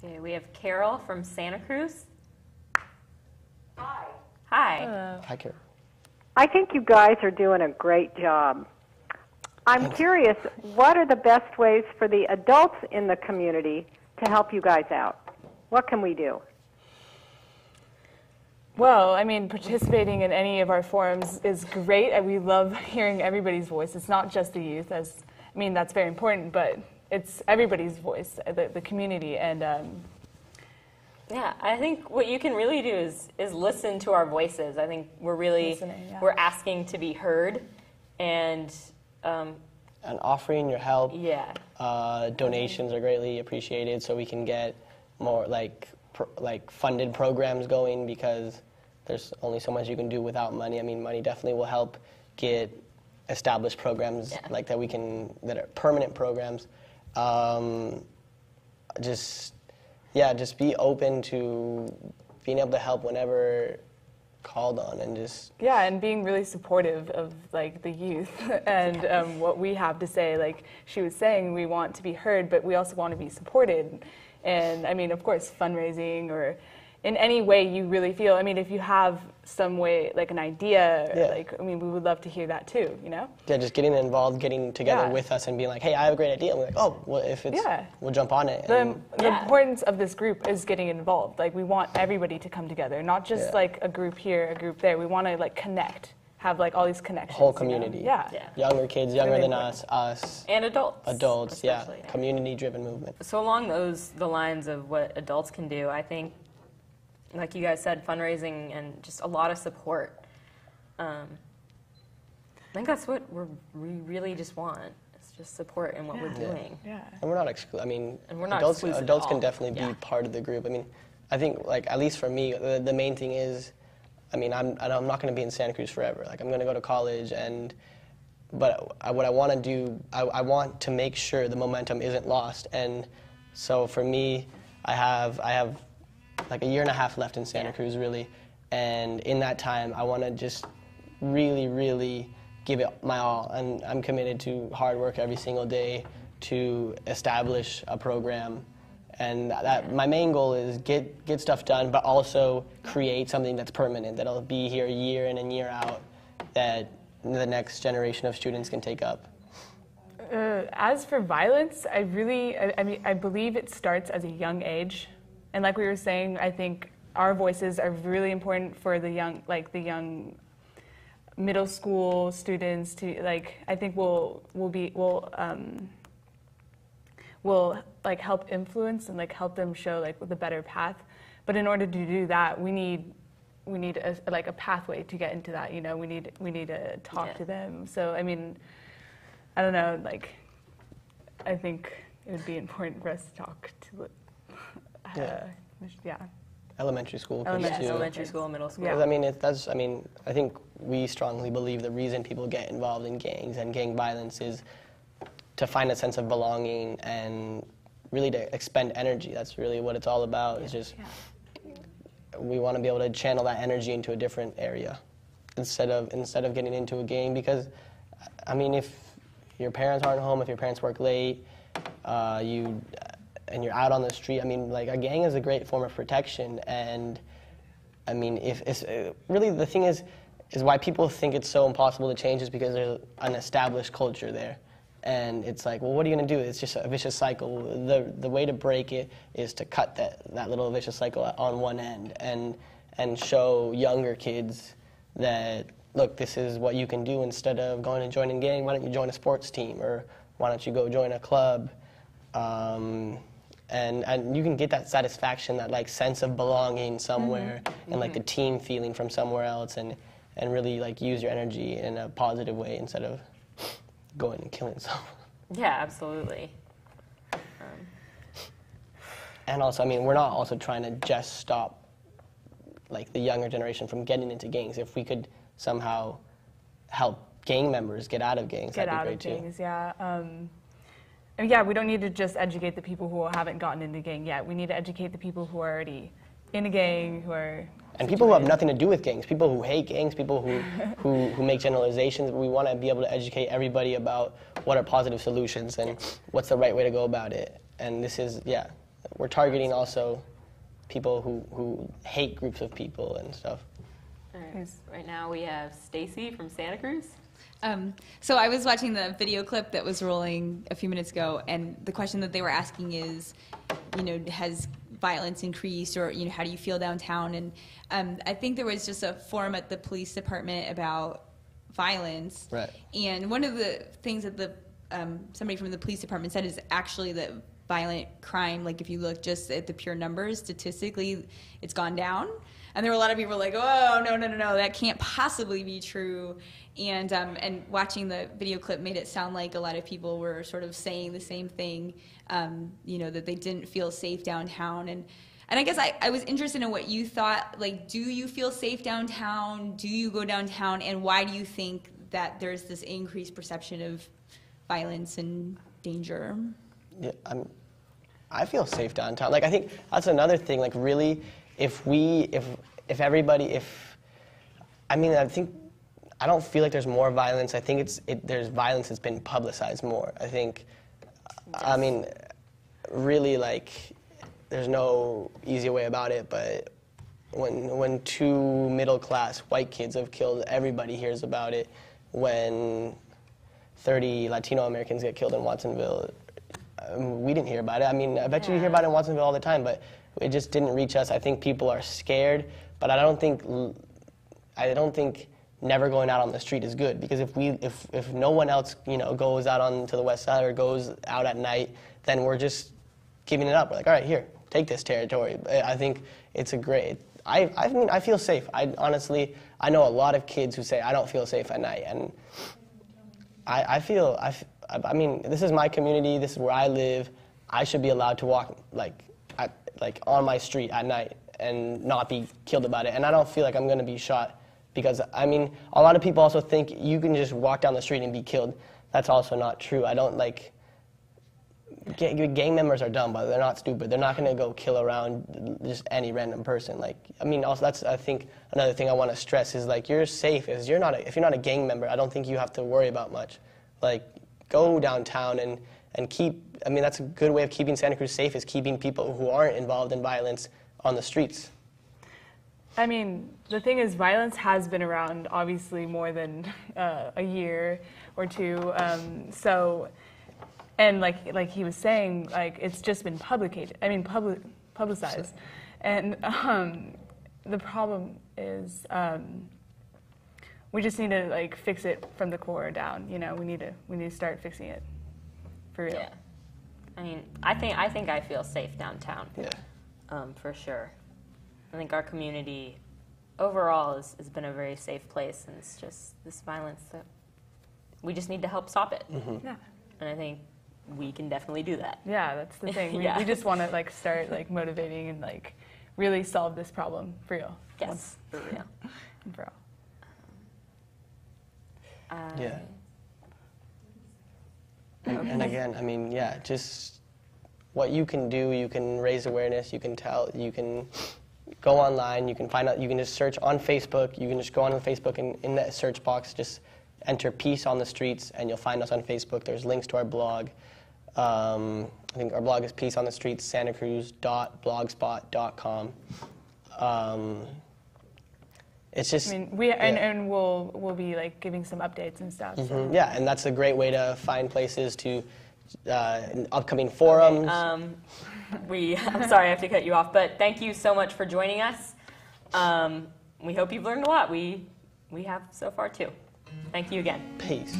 Okay, we have Carol from Santa Cruz. Hi. Hi. Hi, Karen. I think you guys are doing a great job. I'm curious, what are the best ways for the adults in the community to help you guys out? What can we do? Well, I mean, participating in any of our forums is great. And we love hearing everybody's voice. It's not just the youth, that's very important, but it's everybody's voice, the community. And Yeah, I think what you can really do is listen to our voices. I think we're really we're asking to be heard, and offering your help. yeah, Donations are greatly appreciated, so we can get more funded programs going, because there's only so much you can do without money. I mean, money definitely will help get established programs like that that are permanent programs. Just be open to being able to help whenever called on, and just and being really supportive of the youth and what we have to say. Like she was saying, we want to be heard, but we also want to be supported. And I mean, of course, fundraising or in any way you really feel. I mean, if you have some way, like an idea, we would love to hear that too. Yeah, just getting involved, getting together with us, and being like, hey, I have a great idea. And we're like, oh, well, if it's, we'll jump on it. The importance of this group is getting involved. Like, we want everybody to come together, not just like a group here, a group there. We want to connect, have all these connections. Whole community. Younger kids, younger than us, and adults. Adults, community-driven movement. So along the lines of what adults can do, I think, like you guys said, fundraising and just a lot of support. I think that's what we really just want. It's just support in what we're doing. Yeah. And we're not adults can definitely be part of the group. I mean, I think, at least for me, the main thing is, I mean, I'm not going to be in Santa Cruz forever. Like, I'm going to go to college, but what I want to do, I want to make sure the momentum isn't lost. And so for me, I have like a year and a half left in Santa Cruz, really. And in that time, I want to just really, really give it my all. And I'm committed to hard work every single day to establish a program. And my main goal is get stuff done, but also create something that's permanent, that'll be here year in and year out, that the next generation of students can take up. As for violence, I believe it starts at a young age. And like we were saying, I think our voices are really important for the young middle school students to I think we'll help influence and help them show the better path. But in order to do that, we need a pathway to get into that. We need to talk to them. So I mean, I don't know. I think it would be important for us to talk to. Elementary school kids too. Elementary school, middle school. Yeah. I think we strongly believe the reason people get involved in gangs and gang violence is to find a sense of belonging and really to expend energy. That's really what it's all about. It's just we want to be able to channel that energy into a different area instead of getting into a gang. Because I mean, if your parents aren't home, if your parents work late, and you're out on the street, I mean, a gang is a great form of protection. And I mean, if it's really the thing is why people think it's so impossible to change is because there's an established culture there. And it's like, well, what are you going to do? It's just a vicious cycle. The way to break it is to cut that little vicious cycle on one end and show younger kids that, look, this is what you can do instead of going and joining a gang. Why don't you join a sports team, or why don't you go join a club? And you can get that satisfaction, that sense of belonging somewhere, and the team feeling from somewhere else, and really use your energy in a positive way instead of going and killing someone. Yeah, absolutely. And also, I mean, we're not also trying to just stop the younger generation from getting into gangs. If we could somehow help gang members get out of gangs, that'd be great too. Gangs, we don't need to just educate the people who haven't gotten into gang yet. We need to educate the people who are already in a gang, who are... And people who have nothing to do with gangs, people who hate gangs, people who make generalizations. We want to be able to educate everybody about what are positive solutions and what's the right way to go about it. And this is, we're targeting also people who hate groups of people and stuff. All right. Right now we have Stacy from Santa Cruz. So I was watching the video clip that was rolling a few minutes ago, and the question that they were asking is, has violence increased, or how do you feel downtown? And I think there was just a forum at the police department about violence, right? And one of the things that the somebody from the police department said is actually that violent crime, like if you look just at the pure numbers, statistically, it's gone down. And there were a lot of people like, oh, no, that can't possibly be true. And watching the video clip made it sound like a lot of people were sort of saying the same thing, that they didn't feel safe downtown. And I guess I was interested in what you thought. Like, do you feel safe downtown? Do you go downtown? And why do you think that there's this increased perception of violence and danger? Yeah, I feel safe downtown. Like, I think that's another thing. Like, really, I don't feel like there's more violence. I think there's violence that's been publicized more. I think, really, like, there's no easy way about it, but when 2 middle-class white kids have killed, everybody hears about it. When 30 Latino Americans get killed in Watsonville, we didn't hear about it. I bet you hear about it in Watsonville all the time, but it just didn't reach us. I think people are scared, but I don't think never going out on the street is good, because if no one else goes out onto the west side or goes out at night, then we're just giving it up. We're like, all right, here, take this territory. I think it's a great. I feel safe. I know a lot of kids who say I don't feel safe at night, and this is my community. This is where I live. I should be allowed to walk like on my street at night and not be killed about it. And I don't feel like I'm going to be shot, because a lot of people also think you can just walk down the street and be killed. That's also not true. I don't like. Gang members are dumb, but they're not stupid. They're not going to go kill around just any random person. Also that's, I think, another thing I want to stress is, like, you're safe. If you're not a gang member, I don't think you have to worry about much. Like, go downtown and keep. That's a good way of keeping Santa Cruz safe, is keeping people who aren't involved in violence on the streets. The thing is, violence has been around, obviously, more than a year or two. And like he was saying, like, it's just been publicized. And the problem is we just need to fix it from the core down. We need to start fixing it for real. Yeah. I think I feel safe downtown. Yeah. For sure. I think our community overall has been a very safe place, and it's just this violence that we just need to help stop it. Mm-hmm. Yeah. And I think we can definitely do that. Yeah, that's the thing. We just want to start motivating and really solve this problem for real. Yes, for real. And for all. Yeah. And again, just what you can do. You can raise awareness. You can tell. You can go online. You can find out. You can just search on Facebook. You can just go on Facebook, and in that search box, just enter Peace on the Streets, and you'll find us on Facebook. There's links to our blog. I think our blog is peaceonthestreets.santacruz.blogspot.com. It's just. And we'll be giving some updates and stuff. Mm-hmm. So. Yeah, and that's a great way to find places to upcoming forums. I'm sorry I have to cut you off, but thank you so much for joining us. We hope you've learned a lot. We have so far too. Thank you again. Peace.